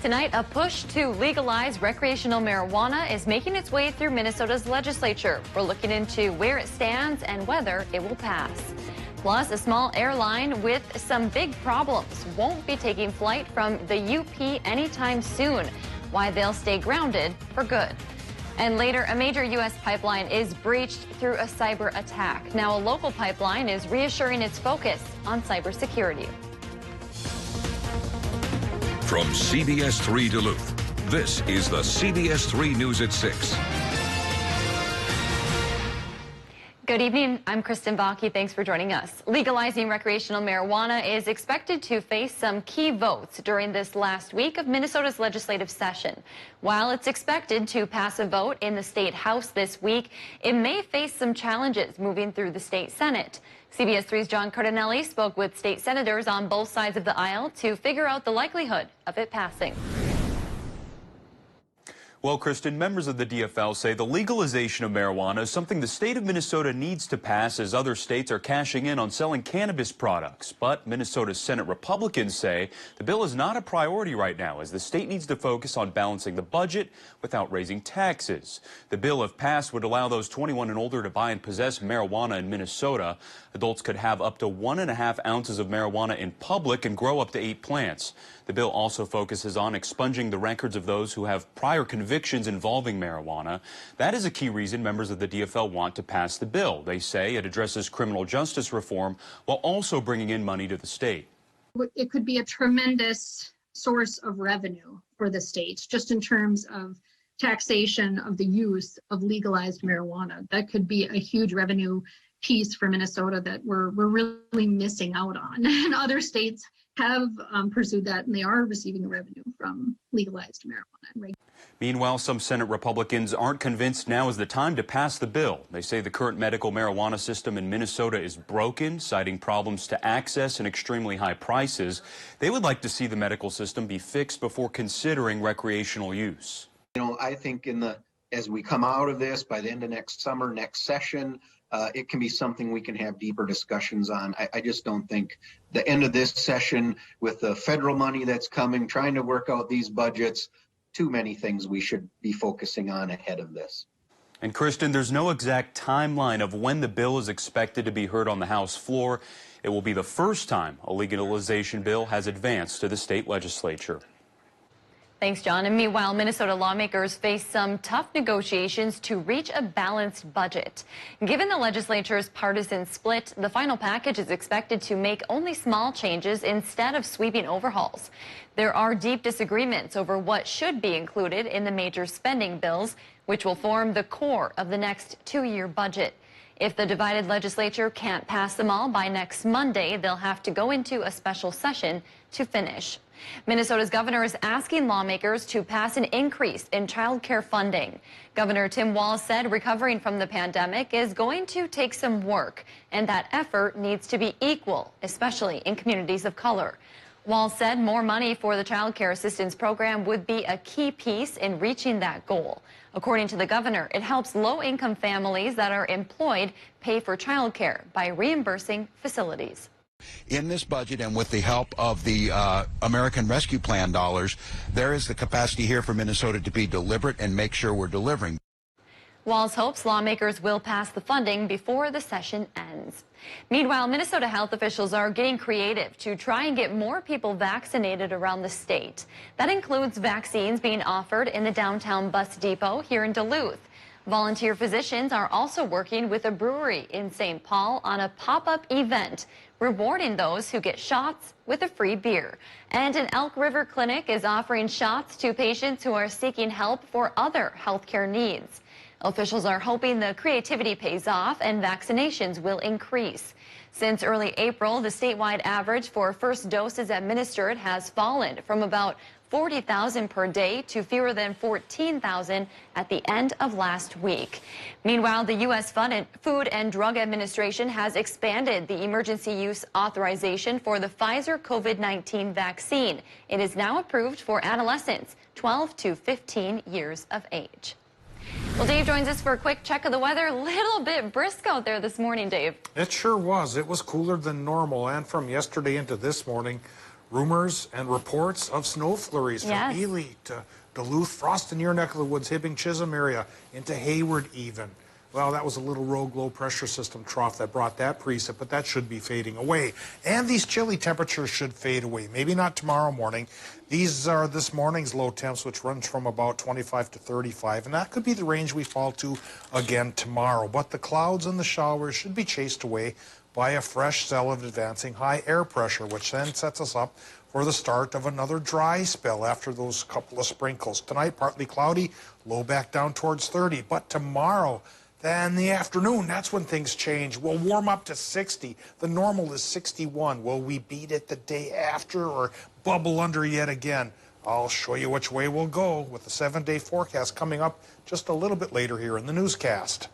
Tonight, a push to legalize recreational marijuana is making its way through Minnesota's legislature. We're looking into where it stands and whether it will pass. Plus, a small airline with some big problems won't be taking flight from the UP anytime soon. Why they'll stay grounded for good. And later, a major U.S. pipeline is breached through a cyber attack. Now, a local pipeline is reassuring its focus on cybersecurity. From CBS3 Duluth, this is the CBS3 News at 6. Good evening. I'm Kristen Bakke. Thanks for joining us. Legalizing recreational marijuana is expected to face some key votes during this last week of Minnesota's legislative session. While it's expected to pass a vote in the state house this week, it may face some challenges moving through the state Senate. CBS 3's John Cardinelli spoke with state senators on both sides of the aisle to figure out the likelihood of it passing. Well, Kristen, members of the DFL say the legalization of marijuana is something the state of Minnesota needs to pass as other states are cashing in on selling cannabis products. But Minnesota's Senate Republicans say the bill is not a priority right now as the state needs to focus on balancing the budget without raising taxes. The bill, if passed, would allow those 21 and older to buy and possess marijuana in Minnesota. Adults could have up to 1.5 ounces of marijuana in public and grow up to 8 plants. The bill also focuses on expunging the records of those who have prior convictions involving marijuana. That is a key reason members of the DFL want to pass the bill. They say it addresses criminal justice reform while also bringing in money to the state. It could be a tremendous source of revenue for the state, just in terms of taxation of the use of legalized marijuana. That could be a huge revenue piece for Minnesota that we're really missing out on. And other states have pursued that, and they are receiving revenue from legalized marijuana. Meanwhile, some Senate Republicans aren't convinced now is the time to pass the bill. They say the current medical marijuana system in Minnesota is broken, citing problems to access and extremely high prices. They would like to see the medical system be fixed before considering recreational use. You know, I think as we come out of this, by the end of next summer, next session, it can be something we can have deeper discussions on. I just don't think the end of this session with the federal money that's coming, trying to work out these budgets, too many things we should be focusing on ahead of this. And Kristen, there's no exact timeline of when the bill is expected to be heard on the House floor. It will be the first time a legalization bill has advanced to the state legislature. Thanks, John. And meanwhile, Minnesota lawmakers face some tough negotiations to reach a balanced budget. Given the legislature's partisan split, the final package is expected to make only small changes instead of sweeping overhauls. There are deep disagreements over what should be included in the major spending bills, which will form the core of the next two-year budget. If the divided legislature can't pass them all by next Monday, they'll have to go into a special session to finish. Minnesota's governor is asking lawmakers to pass an increase in child care funding. Governor Tim Walz said recovering from the pandemic is going to take some work, and that effort needs to be equal, especially in communities of color. Walz said more money for the child care assistance program would be a key piece in reaching that goal. According to the governor, it helps low-income families that are employed pay for child care by reimbursing facilities. In this budget and with the help of the American Rescue Plan dollars, there is the capacity here for Minnesota to be deliberate and make sure we're delivering. Walz hopes lawmakers will pass the funding before the session ends. Meanwhile, Minnesota health officials are getting creative to try and get more people vaccinated around the state. That includes vaccines being offered in the downtown bus depot here in Duluth. Volunteer physicians are also working with a brewery in St. Paul on a pop-up event, rewarding those who get shots with a free beer. And an Elk River clinic is offering shots to patients who are seeking help for other healthcare needs. Officials are hoping the creativity pays off and vaccinations will increase. Since early April, the statewide average for first doses administered has fallen from about 40,000 per day to fewer than 14,000 at the end of last week. Meanwhile, the U.S. Food and Drug Administration has expanded the emergency use authorization for the Pfizer COVID-19 vaccine. It is now approved for adolescents 12 to 15 years of age. Well, Dave joins us for a quick check of the weather. A little bit brisk out there this morning, Dave. It sure was. It was cooler than normal, and from yesterday into this morning, rumors and reports of snow flurries from Ely to Duluth, frost in your neck of the woods, Hibbing, Chisholm area, into Hayward even. Well, that was a little rogue low pressure system trough that brought that precip, but that should be fading away. And these chilly temperatures should fade away. Maybe not tomorrow morning. These are this morning's low temps, which runs from about 25 to 35, and that could be the range we fall to again tomorrow. But the clouds and the showers should be chased away by a fresh cell of advancing high air pressure, which then sets us up for the start of another dry spell after those couple of sprinkles. Tonight, partly cloudy, low back down towards 30. But tomorrow, then the afternoon, that's when things change. We'll warm up to 60. The normal is 61. Will we beat it the day after or bubble under yet again? I'll show you which way we'll go with the 7-day forecast coming up just a little bit later here in the newscast.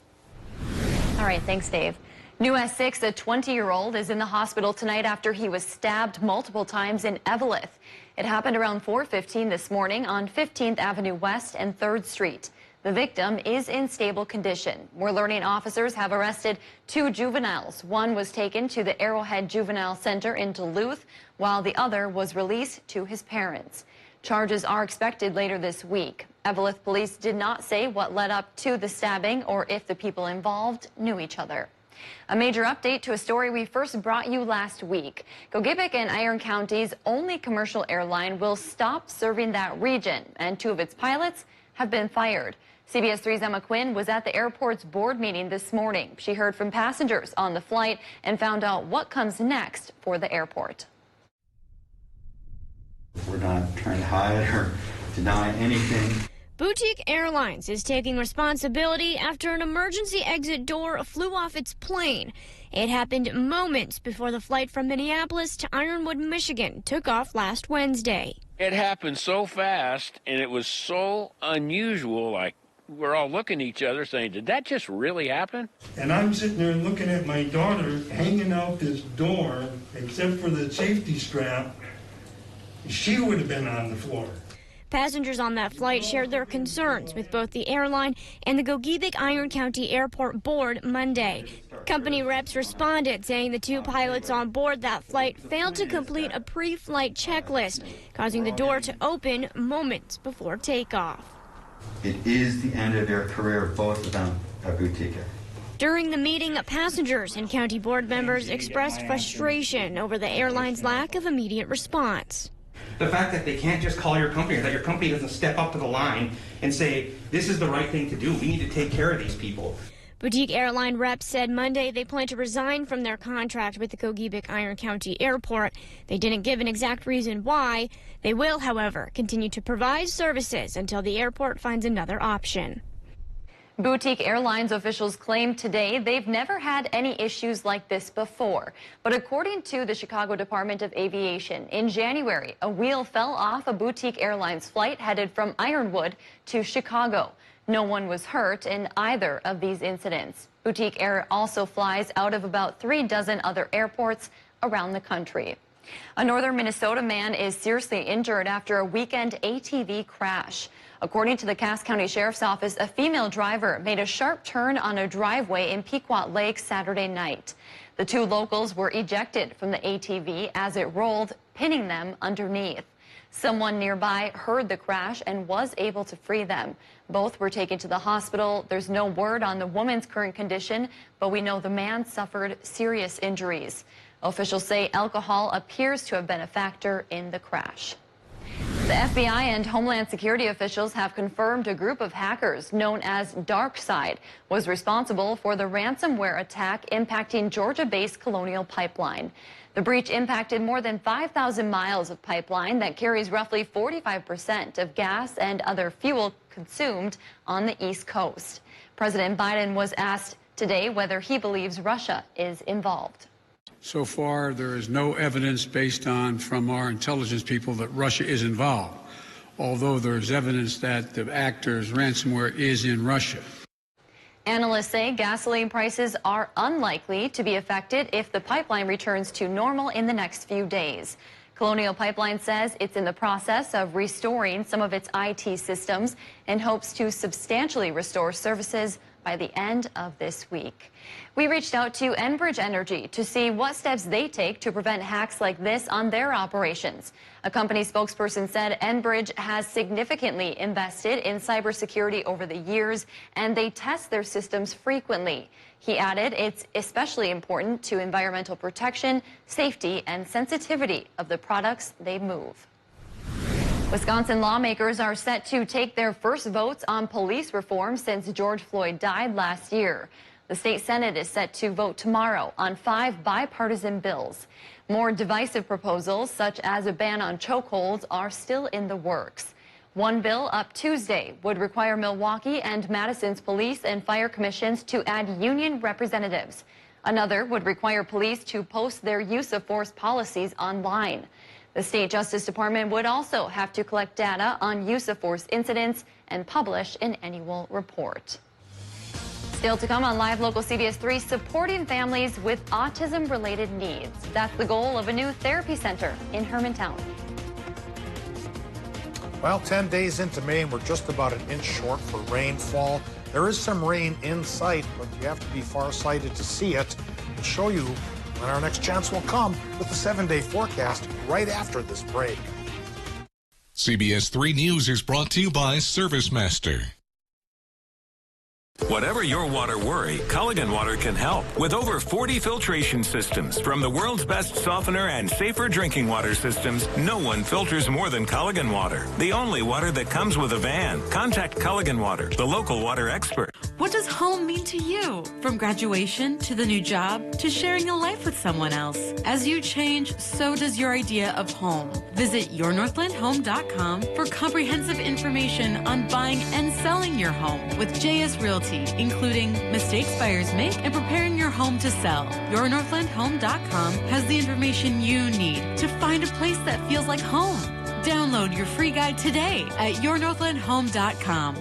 All right, thanks, Dave. New Essex, a 20-year-old, is in the hospital tonight after he was stabbed multiple times in Eveleth. It happened around 4:15 this morning on 15th Avenue West and 3rd Street. The victim is in stable condition. We're learning officers have arrested 2 juveniles. One was taken to the Arrowhead Juvenile Center in Duluth, while the other was released to his parents. Charges are expected later this week. Eveleth police did not say what led up to the stabbing or if the people involved knew each other. A major update to a story we first brought you last week. Gogebic and Iron County's only commercial airline will stop serving that region, and 2 of its pilots have been fired. CBS 3's Emma Quinn was at the airport's board meeting this morning. She heard from passengers on the flight and found out what comes next for the airport. We're not trying to hide or deny anything. Boutique Airlines is taking responsibility after an emergency exit door flew off its plane. It happened moments before the flight from Minneapolis to Ironwood, Michigan took off last Wednesday. It happened so fast and it was so unusual, like we're all looking at each other saying, did that just really happen? And I'm sitting there looking at my daughter hanging out this door, except for the safety strap. She would have been on the floor. Passengers on that flight shared their concerns with both the airline and the Gogebic-Iron County Airport Board Monday. Company reps responded, saying the 2 pilots on board that flight failed to complete a pre-flight checklist, causing the door to open moments before takeoff. It is the end of their career, both of them at Boutique. During the meeting, passengers and county board members expressed frustration over the airline's lack of immediate response. The fact that they can't just call your company, or that your company doesn't step up to the line and say, this is the right thing to do, we need to take care of these people. Boutique airline reps said Monday they plan to resign from their contract with the Gogebic-Iron County Airport. They didn't give an exact reason why. They will, however, continue to provide services until the airport finds another option. Boutique Airlines officials claim today they've never had any issues like this before. But according to the Chicago Department of Aviation, in January, a wheel fell off a Boutique Airlines flight headed from Ironwood to Chicago. No one was hurt in either of these incidents. Boutique Air also flies out of about 3 dozen other airports around the country. A northern Minnesota man is seriously injured after a weekend ATV crash. According to the Cass County Sheriff's Office, a female driver made a sharp turn on a driveway in Pequot Lake Saturday night. The 2 locals were ejected from the ATV as it rolled, pinning them underneath. Someone nearby heard the crash and was able to free them. Both were taken to the hospital. There's no word on the woman's current condition, but we know the man suffered serious injuries. Officials say alcohol appears to have been a factor in the crash. The FBI and Homeland Security officials have confirmed a group of hackers known as DarkSide was responsible for the ransomware attack impacting Georgia-based Colonial Pipeline. The breach impacted more than 5,000 miles of pipeline that carries roughly 45% of gas and other fuel consumed on the East Coast. President Biden was asked today whether he believes Russia is involved. So far, there is no evidence based on from our intelligence people that Russia is involved, although there is evidence that the actor's ransomware is in Russia. Analysts say gasoline prices are unlikely to be affected if the pipeline returns to normal in the next few days. Colonial Pipeline says it's in the process of restoring some of its IT systems and hopes to substantially restore services by the end of this week. We reached out to Enbridge Energy to see what steps they take to prevent hacks like this on their operations. A company spokesperson said Enbridge has significantly invested in cybersecurity over the years, and they test their systems frequently. He added it's especially important to environmental protection, safety, and sensitivity of the products they move. Wisconsin lawmakers are set to take their first votes on police reform since George Floyd died last year. The state Senate is set to vote tomorrow on 5 bipartisan bills. More divisive proposals, such as a ban on chokeholds, are still in the works. One bill up Tuesday would require Milwaukee and Madison's police and fire commissions to add union representatives. Another would require police to post their use of force policies online. The state Justice Department would also have to collect data on use of force incidents and publish an annual report. Still to come on Live Local CBS 3, supporting families with autism-related needs. That's the goal of a new therapy center in Hermantown. Well, 10 days into May, and we're just about an inch short for rainfall. There is some rain in sight, but you have to be farsighted to see it. We'll show you when our next chance will come with the 7-day forecast right after this break. CBS 3 News is brought to you by ServiceMaster. Whatever your water worry, Culligan Water can help. With over 40 filtration systems, from the world's best softener and safer drinking water systems, no one filters more than Culligan Water. The only water that comes with a van. Contact Culligan Water, the local water expert. What does home mean to you? From graduation to the new job to sharing a life with someone else. As you change, so does your idea of home. Visit yournorthlandhome.com for comprehensive information on buying and selling your home with JS Realty, including mistakes buyers make and preparing your home to sell. Yournorthlandhome.com has the information you need to find a place that feels like home. Download your free guide today at yournorthlandhome.com.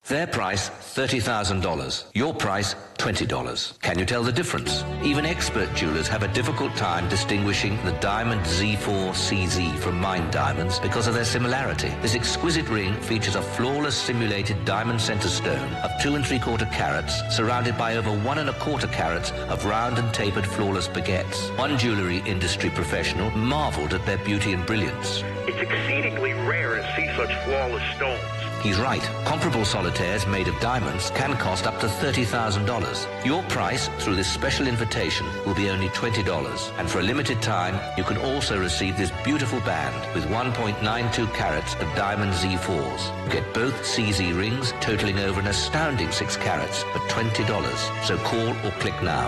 Their price, $30,000. Your price, $20. Can you tell the difference? Even expert jewelers have a difficult time distinguishing the diamond Z4 CZ from mined diamonds because of their similarity. This exquisite ring features a flawless simulated diamond center stone of 2 3/4 carats, surrounded by over 1 1/4 carats of round and tapered flawless baguettes. One jewelry industry professional marveled at their beauty and brilliance. It's exceedingly rare to see such flawless stones. He's right. Comparable solitaires made of diamonds can cost up to $30,000. Your price through this special invitation will be only $20. And for a limited time, you can also receive this beautiful band with 1.92 carats of diamond Z4s. Get both CZ rings totaling over an astounding 6 carats for $20. So call or click now.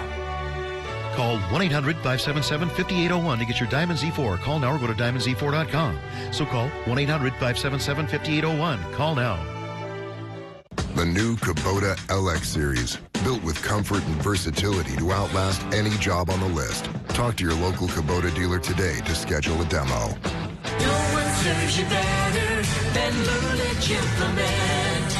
Call 1-800-577-5801 to get your Diamond Z4. Call now or go to diamondz4.com. So call 1-800-577-5801. Call now. The new Kubota LX Series, built with comfort and versatility to outlast any job on the list. Talk to your local Kubota dealer today to schedule a demo. No one serves you better than Lulich Implement.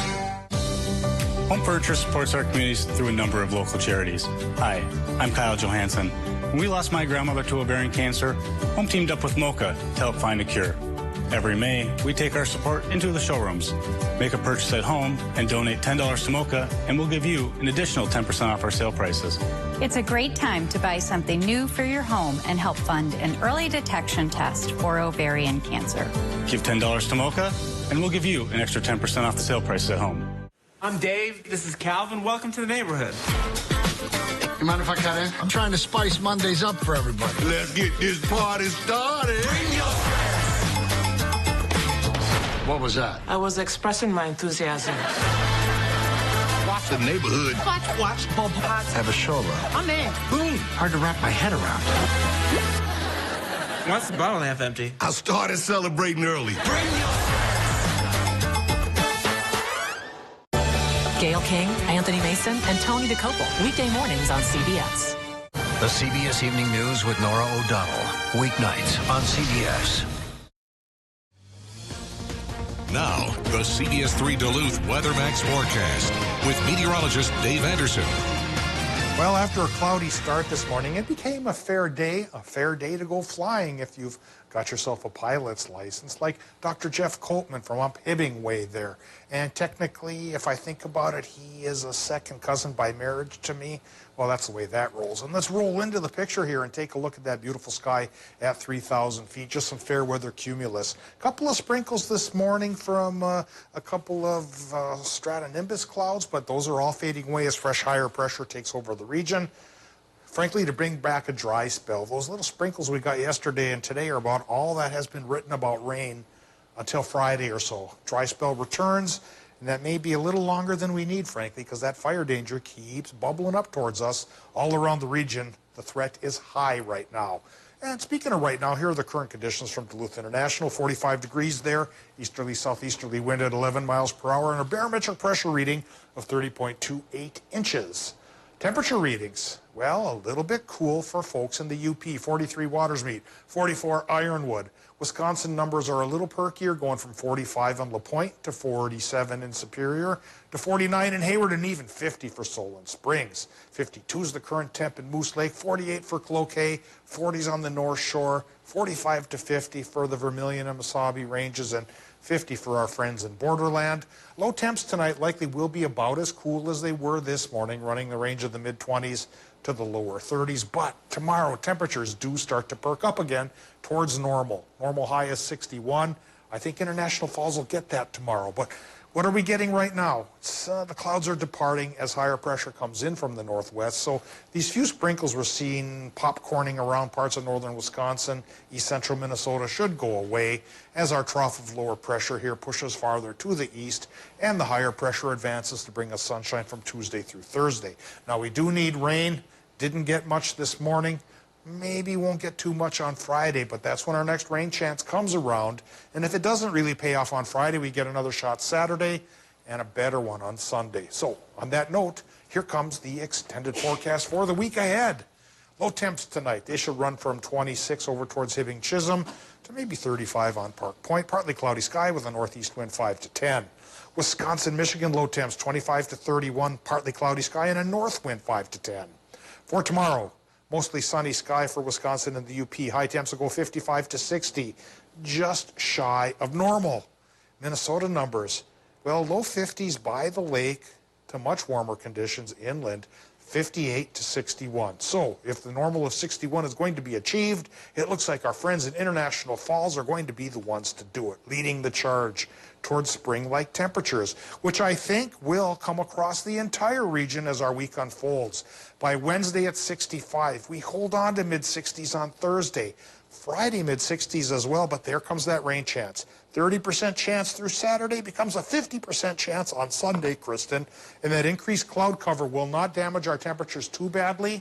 Home Furniture supports our communities through a number of local charities. Hi, I'm Kyle Johansson. When we lost my grandmother to ovarian cancer, Home teamed up with MOCA to help find a cure. Every May, we take our support into the showrooms. Make a purchase at home and donate $10 to MOCA, and we'll give you an additional 10% off our sale prices. It's a great time to buy something new for your home and help fund an early detection test for ovarian cancer. Give $10 to MOCA, and we'll give you an extra 10% off the sale prices at home. I'm Dave. This is Calvin. Welcome to the neighborhood. You mind if I cut in? I'm trying to spice Mondays up for everybody. Let's get this party started. Bring your What was that? I was expressing my enthusiasm. Watch the neighborhood. Watch. Have a show up. I'm in. Boom. Hard to wrap my head around. Why's the bottle half empty? I started celebrating early. Bring your Gail King, Anthony Mason, and Tony DeCopel. Weekday mornings on CBS. The CBS Evening News with Nora O'Donnell. Weeknights on CBS. Now, the CBS3 Duluth WeatherMax forecast with meteorologist Dave Anderson. Well, after a cloudy start this morning, it became a fair day to go flying if you've got yourself a pilot's license, like Dr. Jeff Coltman from up Hibbing Way there. And technically, if I think about it, he is a second cousin by marriage to me. Well, that's the way that rolls. And let's roll into the picture here and take a look at that beautiful sky at 3,000 feet. Just some fair weather cumulus. A couple of sprinkles this morning from a couple of stratonimbus clouds, but those are all fading away as fresh higher pressure takes over the region. Frankly, to bring back a dry spell, those little sprinkles we got yesterday and today are about all that has been written about rain until Friday or so. Dry spell returns, and that may be a little longer than we need, frankly, because that fire danger keeps bubbling up towards us all around the region. The threat is high right now. And speaking of right now, here are the current conditions from Duluth International. 45 degrees there, easterly southeasterly wind at 11 miles per hour, and a barometric pressure reading of 30.28 inches. Temperature readings, well, a little bit cool for folks in the UP. 43 Watersmeet, 44 Ironwood. Wisconsin numbers are a little perkier, going from 45 in LaPointe to 47 in Superior to 49 in Hayward, and even 50 for Solon Springs. 52 is the current temp in Moose Lake, 48 for Cloquet, 40s on the North Shore, 45 to 50 for the Vermilion and Mesabi ranges, and 50 for our friends in Borderland. Low temps tonight likely will be about as cool as they were this morning, running the range of the mid-20s to the lower 30s. But tomorrow, temperatures do start to perk up again towards normal. Normal high is 61. I think International Falls will get that tomorrow. But what are we getting right now? The clouds are departing as higher pressure comes in from the northwest. So these few sprinkles we're seeing popcorning around parts of northern Wisconsin, east central Minnesota should go away as our trough of lower pressure here pushes farther to the east and the higher pressure advances to bring us sunshine from Tuesday through Thursday. Now we do need rain. Didn't get much this morning. Maybe won't get too much on Friday, but that's when our next rain chance comes around. And if it doesn't really pay off on Friday, we get another shot Saturday and a better one on Sunday. So on that note, here comes the extended forecast for the week ahead. Low temps tonight. They should run from 26 over towards Hibbing Chisholm to maybe 35 on Park Point. Partly cloudy sky with a northeast wind 5 to 10. Wisconsin, Michigan, low temps 25 to 31, partly cloudy sky and a north wind 5 to 10. For tomorrow, mostly sunny sky for Wisconsin and the UP. High temps will go 55 to 60, just shy of normal. Minnesota numbers, well, low 50s by the lake to much warmer conditions inland, 58 to 61. So if the normal of 61 is going to be achieved, it looks like our friends in International Falls are going to be the ones to do it, leading the charge towards spring-like temperatures, which I think will come across the entire region as our week unfolds. By Wednesday at 65, we hold on to mid-60s on Thursday. Friday, mid-60s as well, but there comes that rain chance. 30% chance through Saturday becomes a 50% chance on Sunday, Kristen, and that increased cloud cover will not damage our temperatures too badly.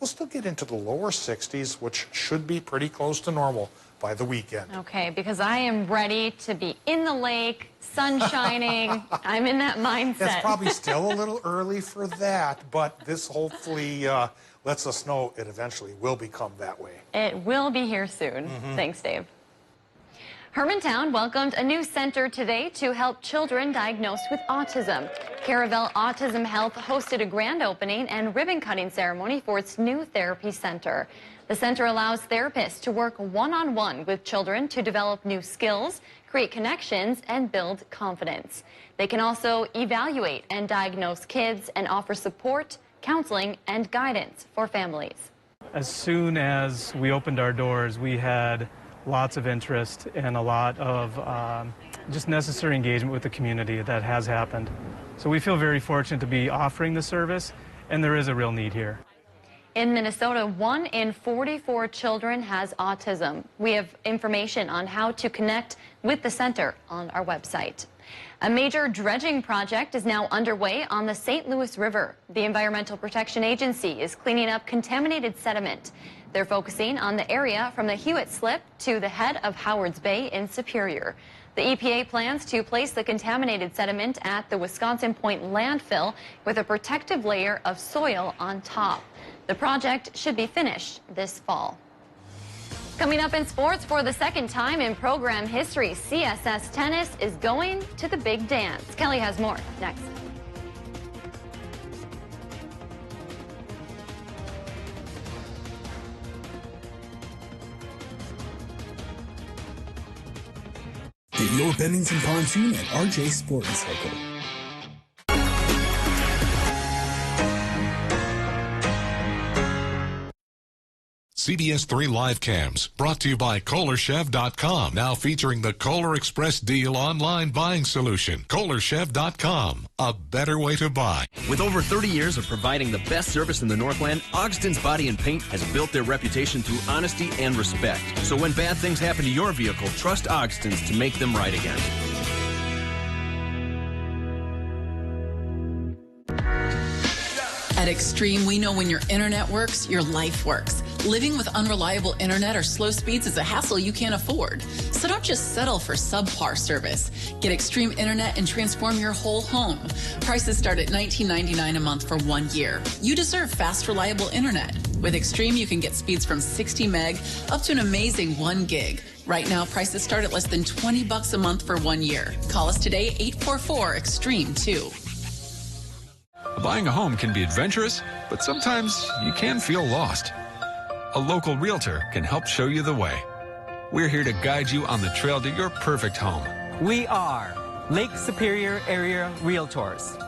We'll still get into the lower 60s, which should be pretty close to normal by the weekend. Okay, because I am ready to be in the lake, sun shining. I'm in that mindset. It's probably still a little early for that, but this hopefully lets us know it eventually will become that way. It will be here soon. Thanks, Dave. Hermantown welcomed a new center today to help children diagnosed with autism. Caravel Autism Health hosted a grand opening and ribbon cutting ceremony for its new therapy center. The center allows therapists to work one-on-one with children to develop new skills, create connections, and build confidence. They can also evaluate and diagnose kids and offer support, counseling, and guidance for families. As soon as we opened our doors, we had lots of interest and a lot of just necessary engagement with the community that has happened. So we feel very fortunate to be offering the service, and there is a real need here. In Minnesota, 1 in 44 children has autism. We have information on how to connect with the center on our website. A major dredging project is now underway on the St. Louis River. The Environmental Protection Agency is cleaning up contaminated sediment. They're focusing on the area from the Hewitt Slip to the head of Howard's Bay in Superior. The EPA plans to place the contaminated sediment at the Wisconsin Point landfill with a protective layer of soil on top. The project should be finished this fall. Coming up in sports, for the second time in program history, CSS Tennis is going to the big dance. Kelly has more next. Get your Bennington pontoon at RJ Sport and Circle. CBS3 Live Cams, brought to you by KohlerChef.com, now featuring the Kohler Express Deal online buying solution. KohlerChef.com, a better way to buy. With over 30 years of providing the best service in the Northland, Ogston's Body and Paint has built their reputation through honesty and respect. So when bad things happen to your vehicle, trust Ogston's to make them right again. At Extreme, we know when your internet works, your life works. Living with unreliable internet or slow speeds is a hassle you can't afford. So don't just settle for subpar service. Get Extreme Internet and transform your whole home. Prices start at $19.99 a month for 1 year. You deserve fast, reliable internet. With Extreme, you can get speeds from 60 meg up to an amazing 1 gig. Right now, prices start at less than $20 a month for 1 year. Call us today, 844-EXTREME-2. Buying a home can be adventurous, but sometimes you can feel lost. A local realtor can help show you the way. We're here to guide you on the trail to your perfect home. We are Lake Superior Area Realtors.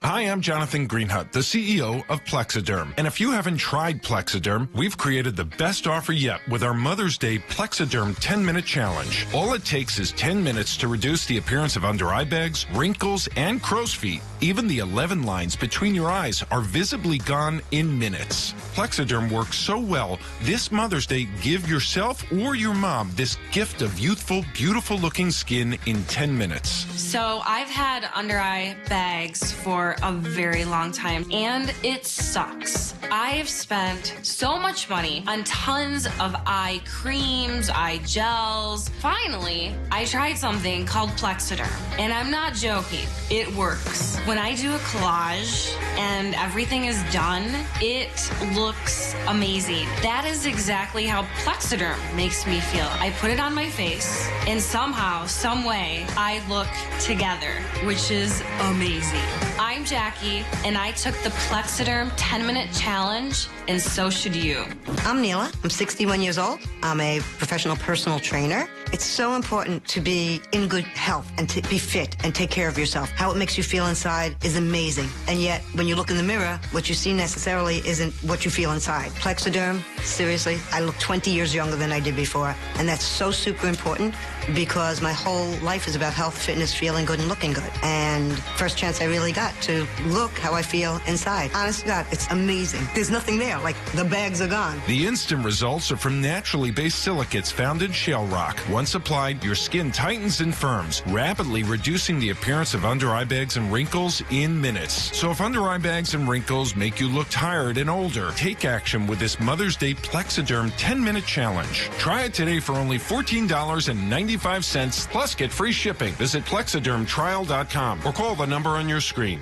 Hi, I'm Jonathan Greenhut, the CEO of Plexiderm. And if you haven't tried Plexiderm, we've created the best offer yet with our Mother's Day Plexiderm 10-minute challenge. All it takes is 10 minutes to reduce the appearance of under eye bags, wrinkles, and crow's feet. Even the 11 lines between your eyes are visibly gone in minutes. Plexiderm works so well, this Mother's Day, give yourself or your mom this gift of youthful, beautiful-looking skin in 10 minutes. So I've had under eye bags for a very long time, and it sucks. I've spent so much money on tons of eye creams, eye gels. Finally, I tried something called Plexiderm, and I'm not joking. It works. When I do a collage and everything is done, it looks amazing. That is exactly how Plexiderm makes me feel. I put it on my face, and somehow, some way, I look together, which is amazing. I'm Jackie, and I took the Plexiderm 10-minute challenge, and so should you. I'm Neela. I'm 61 years old. I'm a professional personal trainer. It's so important to be in good health and to be fit and take care of yourself. How it makes you feel inside is amazing. And yet, when you look in the mirror, what you see necessarily isn't what you feel inside. Plexiderm, seriously, I look 20 years younger than I did before. And that's so super important because my whole life is about health, fitness, feeling good, and looking good. And first chance I really got to look how I feel inside. Honest to God, it's amazing. There's nothing there, like the bags are gone. The instant results are from naturally based silicates found in shale rock. Once applied, your skin tightens and firms, rapidly reducing the appearance of under eye bags and wrinkles in minutes. So if under eye bags and wrinkles make you look tired and older, take action with this Mother's Day Plexiderm 10-minute challenge. Try it today for only $14.95, plus get free shipping. Visit plexidermtrial.com or call the number on your screen.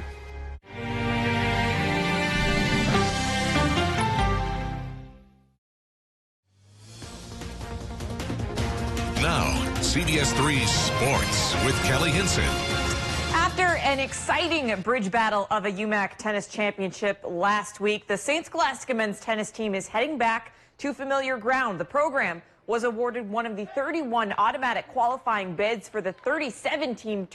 Now, CBS3 Sports with Kelly Hinson. After an exciting bridge battle of a UMAC tennis championship last week, the St. Scholastica men's tennis team is heading back to familiar ground. The program was awarded one of the 31 automatic qualifying bids for the 37-team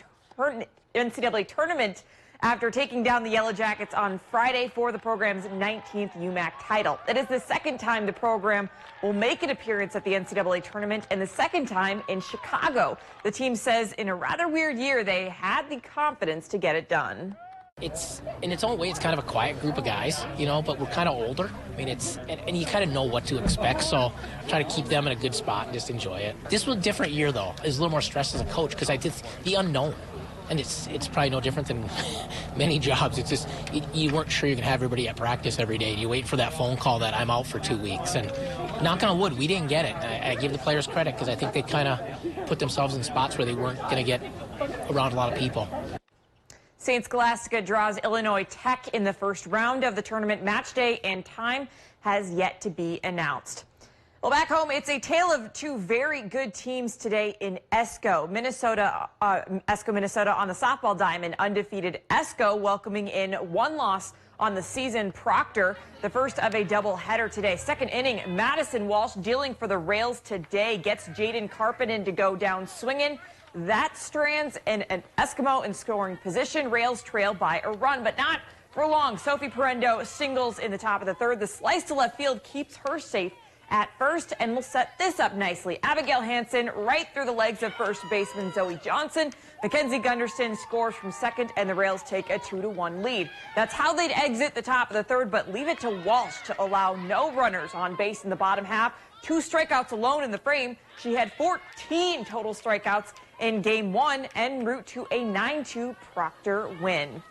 NCAA tournament after taking down the Yellow Jackets on Friday for the program's 19th UMAC title. It is the second time the program will make an appearance at the NCAA tournament and the second time in Chicago. The team says in a rather weird year, they had the confidence to get it done. It's, in its own way, it's kind of a quiet group of guys, you know, but we're kind of older. I mean, and you kind of know what to expect, so try to keep them in a good spot and just enjoy it. This was a different year, though. It was a little more stressed as a coach because I did the unknown. And it's probably no different than many jobs. It's just you weren't sure you could have everybody at practice every day. You wait for that phone call that I'm out for 2 weeks. And knock on wood, we didn't get it. I give the players credit because I think they kind of put themselves in spots where they weren't going to get around a lot of people. St. Scholastica draws Illinois Tech in the first round of the tournament. Match day and time has yet to be announced. Well, back home, it's a tale of two very good teams today in ESCO. Minnesota on the softball diamond, undefeated ESCO welcoming in one loss on the season. Proctor, the first of a doubleheader today. Second inning, Madison Walsh dealing for the Rails today. Gets Jaden Carpenter to go down swinging. That strands an Eskimo in scoring position. Rails trail by a run, but not for long. Sophie Parendo singles in the top of the third. The slice to left field keeps her safe at first, and we'll set this up nicely. Abigail Hansen right through the legs of first baseman Zoe Johnson. Mackenzie Gunderson scores from second, and the Rails take a 2-1 lead. That's how they'd exit the top of the third, but leave it to Walsh to allow no runners on base in the bottom half. 2 strikeouts alone in the frame. She had 14 total strikeouts in game 1 en route to a 9-2 Proctor win.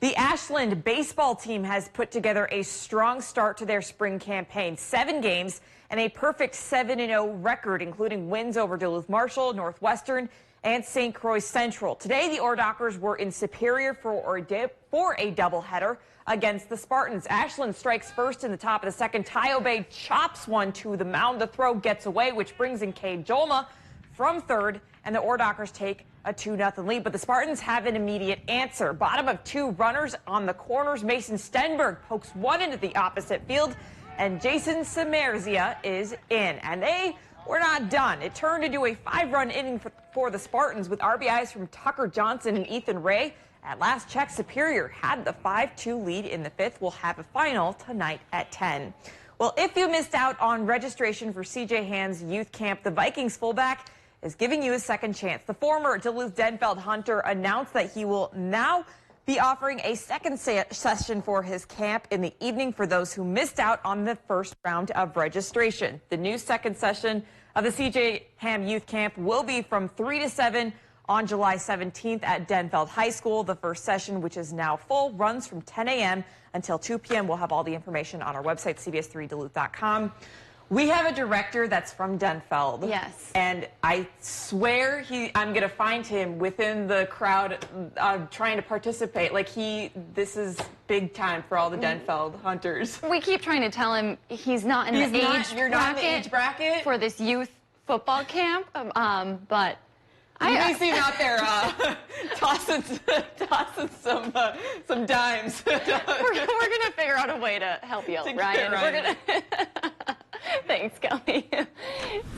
The Ashland baseball team has put together a strong start to their spring campaign. 7 games and a perfect 7-0 record, including wins over Duluth Marshall, Northwestern, and St. Croix Central. Today, the Oredockers were in Superior for a doubleheader against the Spartans. Ashland strikes first in the top of the second. Tyobe chops one to the mound. The throw gets away, which brings in Cade Jolma from third, and the Oredockers take a 2-0 lead. But the Spartans have an immediate answer. Bottom of 2 runners on the corners. Mason Stenberg pokes one into the opposite field, and Jason Samerzia is in. And they were not done. It turned into a 5-run inning for the Spartans with RBIs from Tucker Johnson and Ethan Ray. At last check, Superior had the 5-2 lead in the 5th. We'll have a final tonight at 10. Well, if you missed out on registration for CJ Hand's youth camp, the Vikings fullback is giving you a second chance. The former Duluth Denfeld Hunter announced that he will now be offering a second session for his camp in the evening for those who missed out on the first round of registration. The new second session of the CJ Ham Youth Camp will be from 3 to 7 on July 17th at Denfeld High School. The first session, which is now full, runs from 10 a.m. until 2 p.m. We'll have all the information on our website, CBS3Duluth.com. We have a director that's from Denfeld. Yes. And I swear I'm going to find him within the crowd trying to participate. Like this is big time for all the Denfeld Hunters. We keep trying to tell him he's not in the age bracket for this youth football camp, but you may see him out there tossing some dimes. We're gonna figure out a way to help you out, Ryan. We're gonna. Thanks, Kelly.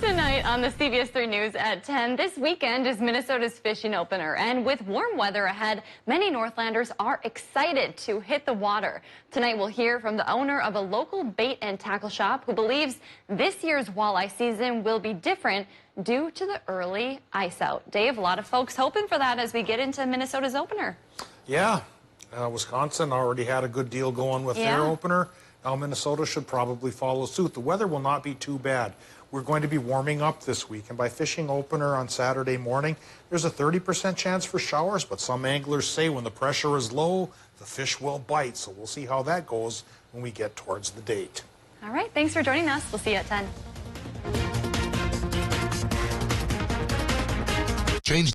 Tonight on the CBS3 News at 10, this weekend is Minnesota's fishing opener. And with warm weather ahead, many Northlanders are excited to hit the water. Tonight we'll hear from the owner of a local bait and tackle shop who believes this year's walleye season will be different due to the early ice out. Dave, a lot of folks hoping for that as we get into Minnesota's opener. Yeah, Wisconsin already had a good deal going with their opener. Now Minnesota should probably follow suit. The weather will not be too bad. We're going to be warming up this week, and by fishing opener on Saturday morning, there's a 30% chance for showers, but some anglers say when the pressure is low, the fish will bite. So we'll see how that goes when we get towards the date. All right, thanks for joining us. We'll see you at 10. Change